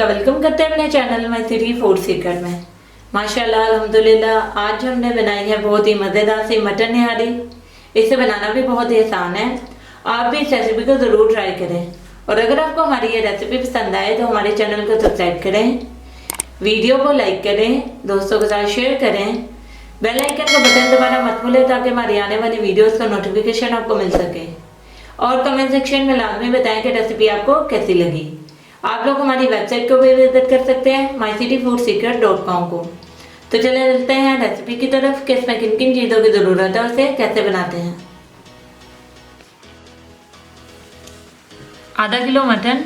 आपका वेलकम करते हैं अपने channel my city food secret में। माशाल्लाह अल्हम्दुलिल्लाह आज हमने बनाई है बहुत ही मज़ेदार सी मटन निहारी। इसे बनाना भी बहुत ही आसान है। आप भी इस रेसिपी को ज़रूर ट्राई करें और अगर आपको हमारी ये रेसिपी पसंद आए तो हमारे चैनल को सब्सक्राइब करें, वीडियो को लाइक करें, दोस्तों के साथ शेयर करें, बेल आइकन का बटन दबाना मत भूलें ताकि हमारी आने वाली वीडियोस का नोटिफिकेशन आपको मिल सके। और कमेंट सेक्शन में लाजमी बताएं कि रेसिपी आपको कैसी लगी। आप लोग हमारी वेबसाइट को भी विजिट कर सकते हैं mycityfoodsecret.com को। तो चले चलते हैं रेसिपी की तरफ कि इसमें किन किन चीज़ों की ज़रूरत है, उसे कैसे बनाते हैं। आधा किलो मटन,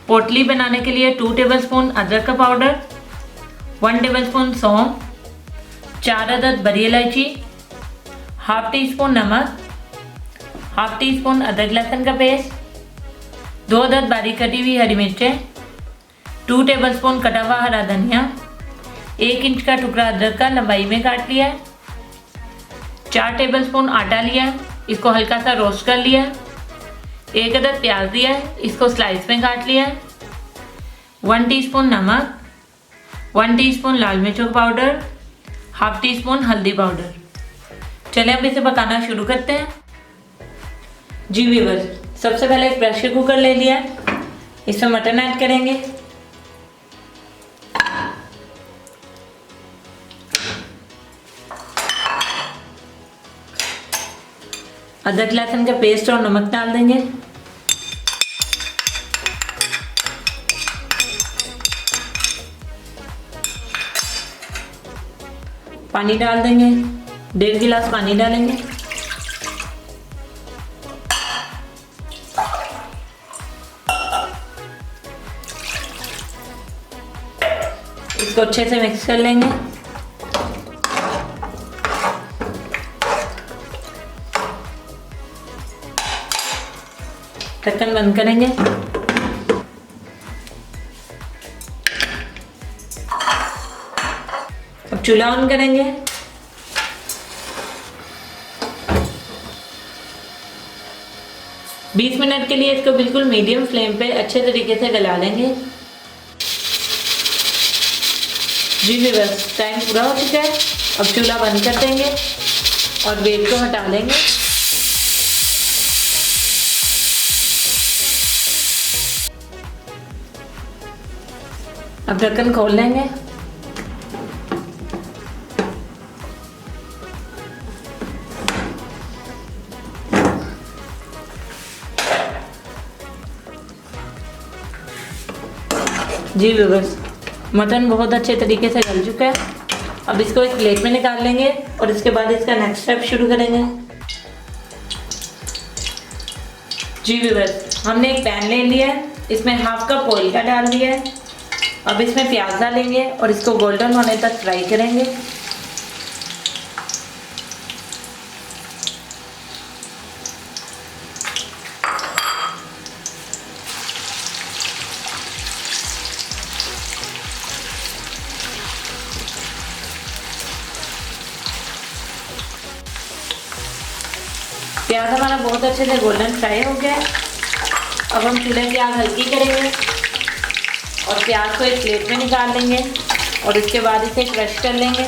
पोटली बनाने के लिए 2 टेबलस्पून अदरक का पाउडर, 1 टेबलस्पून सौंफ, 4 अदद बड़ी इलायची, हाफ टी स्पून नमक, हाफ टी स्पून अदरक लहसुन का पेस्ट, 2 अदद बारीक कटी हुई हरी मिर्चें, 2 टेबलस्पून कटा हुआ हरा धनिया, 1 इंच का टुकड़ा अदरक का लंबाई में काट लिया, 4 टेबलस्पून आटा लिया, इसको हल्का सा रोस्ट कर लिया, 1 अदद प्याज दिया, इसको स्लाइस में काट लिया, 1 टीस्पून नमक, 1 टीस्पून लाल मिर्चों पाउडर, हाफ टी स्पून हल्दी पाउडर। चलिए अब इसे पकाना शुरू करते हैं। जी व्यूअर्स, सबसे पहले एक प्रेशर कुकर ले लिया, इसमें मटन ऐड करेंगे। अदरक लहसुन का पेस्ट और नमक डाल देंगे। पानी डाल देंगे, 1.5 गिलास पानी डालेंगे। इसको अच्छे से मिक्स कर लेंगे। ढक्कन बंद करेंगे। अब चूल्हा ऑन करेंगे। बीस मिनट के लिए इसको बिल्कुल मीडियम फ्लेम पे अच्छे तरीके से गला लेंगे। जी व्यूअर्स, टाइम पूरा हो चुका है। अब चूल्हा बंद कर देंगे और वेट को हटा लेंगे। अब ढक्कन खोल लेंगे। जी व्यूअर्स, मटन बहुत अच्छे तरीके से गल चुका है। अब इसको एक प्लेट में निकाल लेंगे और इसके बाद इसका नेक्स्ट स्टेप शुरू करेंगे। जी व्यूअर्स, हमने एक पैन ले लिया है, इसमें हाफ कप ऑयल का डाल दिया है। अब इसमें प्याज डालेंगे और इसको गोल्डन होने तक फ्राई करेंगे। प्याज हमारा बहुत अच्छे से गोल्डन फ्राई हो गया है। अब हम चूल्हे की आग हल्की करेंगे और प्याज को एक प्लेट में निकाल लेंगे और इसके बाद इसे क्रश कर लेंगे।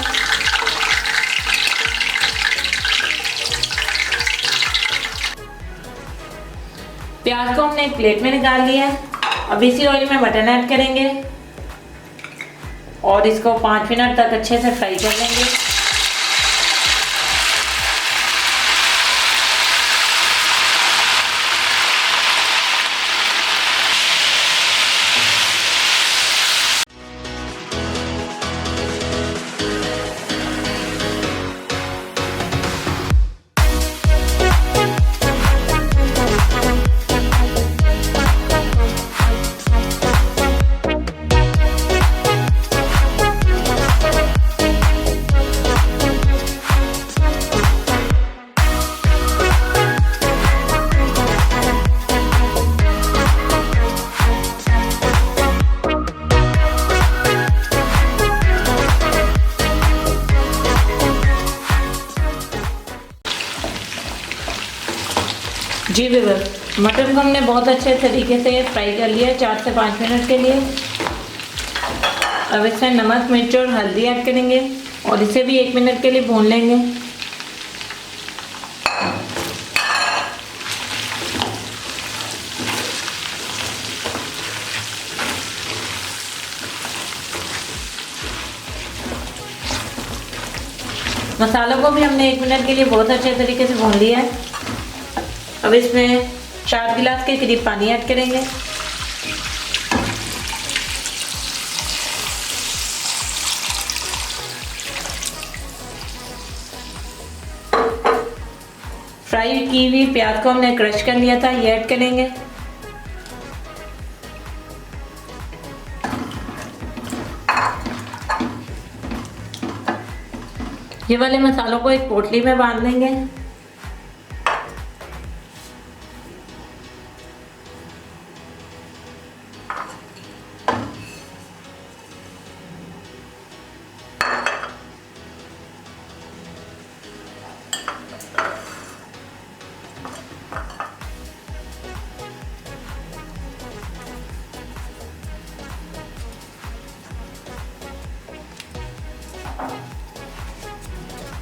प्याज को हमने एक प्लेट में निकाल लिया है। अब इसी ऑयल में मटन ऐड करेंगे और इसको 5 मिनट तक अच्छे से फ्राई कर लेंगे। जी व्यूअर्स, मटन को हमने बहुत अच्छे तरीके से फ्राई कर लिया 4 से 5 मिनट के लिए। अब इसमें नमक, मिर्च और हल्दी ऐड करेंगे और इसे भी 1 मिनट के लिए भून लेंगे। मसालों को भी हमने 1 मिनट के लिए बहुत अच्छे तरीके से भून लिया है। अब इसमें 4 गिलास के करीब पानी ऐड करेंगे। फ्राई की हुई प्याज को हमने क्रश कर लिया था, ये ऐड करेंगे। ये वाले मसालों को एक पोटली में बांध लेंगे।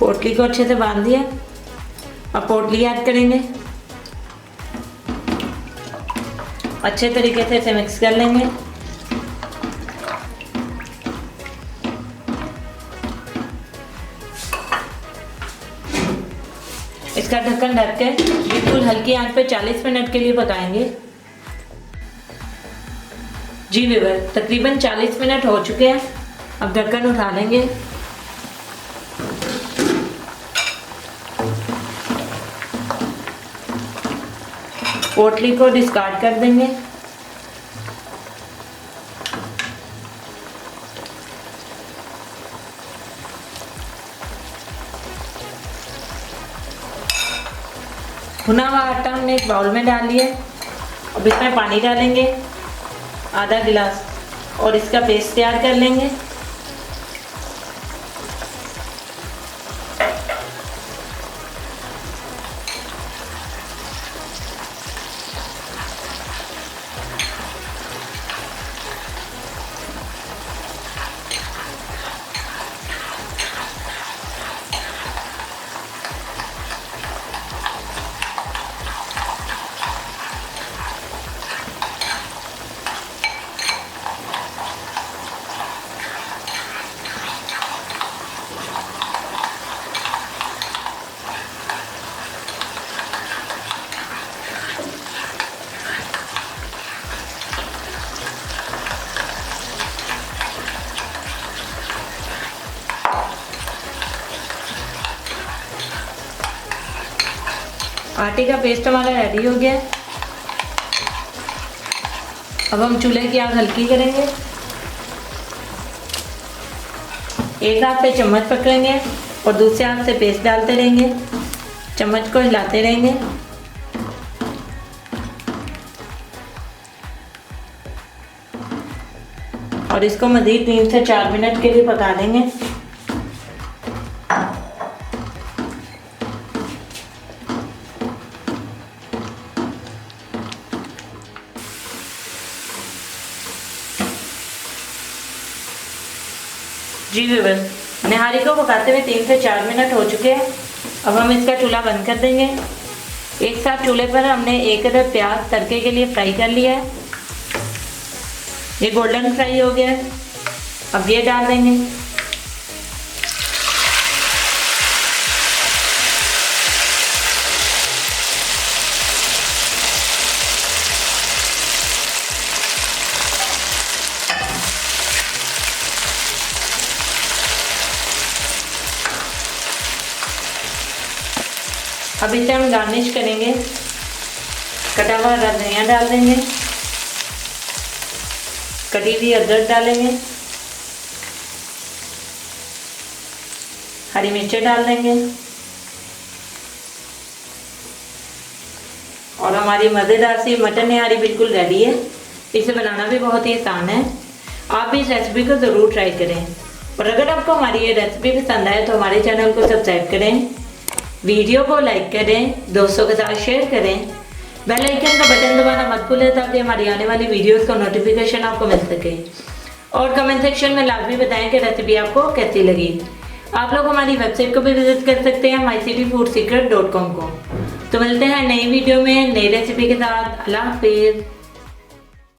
पोटली को अच्छे से बांध दिया। अब पोटली ऐड करेंगे, अच्छे तरीके से इसे मिक्स कर लेंगे। इसका ढक्कन ढक के बिल्कुल हल्की आंच पे 40 मिनट के लिए पकाएंगे। जी व्यूअर, तकरीबन 40 मिनट हो चुके हैं। अब ढक्कन उठा लेंगे। पोटली को डिस्कार्ड कर देंगे। भुना हुआ आटा हमने एक बाउल में डाल लिया। अब इसमें पानी डालेंगे आधा गिलास और इसका पेस्ट तैयार कर लेंगे। आटे का पेस्ट हमारा रेडी हो गया। अब हम चूल्हे की आग हल्की करेंगे। एक हाथ से चम्मच पकड़ेंगे और दूसरे हाथ से पेस्ट डालते रहेंगे। चम्मच को हिलाते रहेंगे। और इसको मज़ीद 3 से 4 मिनट के लिए पका लेंगे। जी व्यूअर्स, निहारी को पकाते हुए 3 से 4 मिनट हो चुके हैं। अब हम इसका चूल्हा बंद कर देंगे। एक साथ चूल्हे पर हमने 1 अदद प्याज तड़के के लिए फ्राई कर लिया है। ये गोल्डन फ्राई हो गया है। अब ये डाल देंगे। अब इसे हम गार्निश करेंगे। कटा हुआ धनिया डाल देंगे, कटी हुई अदरक डालेंगे, हरी मिर्चें डाल देंगे और हमारी मज़ेदार सी मटन निहारी बिल्कुल रेडी है। इसे बनाना भी बहुत ही आसान है। आप भी इस रेसिपी को ज़रूर ट्राई करें। और अगर आपको हमारी ये रेसिपी पसंद आए तो हमारे चैनल को सब्सक्राइब करें, वीडियो को लाइक करें, दोस्तों के साथ शेयर करें। बेल आइकन का बटन दबाना मत भूलें ताकि हमारी आने वाली वीडियोस का नोटिफिकेशन आपको मिल सके। और कमेंट सेक्शन में लाजमी बताएं कि रेसिपी आपको कैसी लगी। आप लोग हमारी वेबसाइट को भी विजिट कर सकते हैं mycityfoodsecret.com को। तो मिलते हैं नई वीडियो में नई रेसिपी के साथ। अल्लाह हाफिज़।